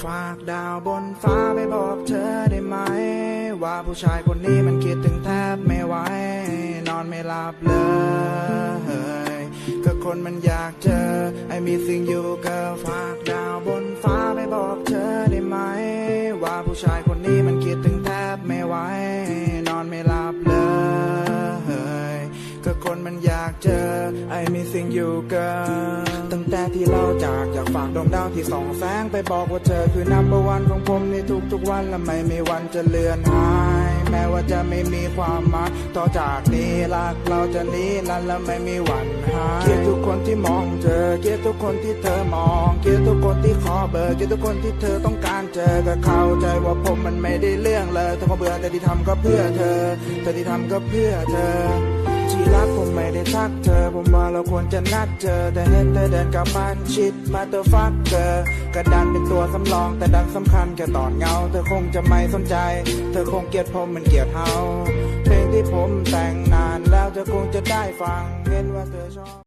ฝากดาวบนฟ้าไปบอกเธอได้ไหมว่าผู้ชายคนนี้มันคิดถึงแทบไม่ไหวนอนไม่หลับเลยก็คนมันอยากเจอไอ้มีสิ่งอยู่ก็ฝากดาวบนฟ้าไปบอกเธอได้ไหมว่าผู้ชายคนนี้มันคิดถึงแทบไม่ไหวนอนไม่หลับเลยก็คนมันอยากเจอไอ้มีสิ่งอยู่กันตั้งแต่ที่เราจากอยากฝากดวงดาวที่ส่องแสงไปบอกว่าเธอคือnumber oneของผมในทุกๆวันและไม่มีวันจะเลือนหายแม้ว่าจะไม่มีความหมายต่อจากนี้รักเราจะนี้นั้นและไม่มีวันหายเกลียดทุกคนที่มองเธอเกลียดทุกคนที่เธอมองเกลียดทุกคนที่ขอเบอร์เกลียดทุกคนที่เธอต้องการเจอก็เข้าใจว่าผมมันไม่ได้เรื่องเลยแต่พอเบื่อแต่ที่ทำก็เพื่อเธอแต่ที่ทำก็เพื่อเธอที่รักผมไม่ได้ทักเธอผมว่าเราควรจะนัดเจอแต่เห็นเธอเดินกลับบ้านชิดมาเธอฟักเธอกระดันเป็นตัวสำรองแต่ดันสำคัญแค่ตอนเงาเธอคงจะไม่สนใจเธอคงเกลียดผมเหมือนเกลียดเฮาเพลงที่ผมแต่งนานแล้วเธอคงจะได้ฟังเห็นว่าเธอชอบ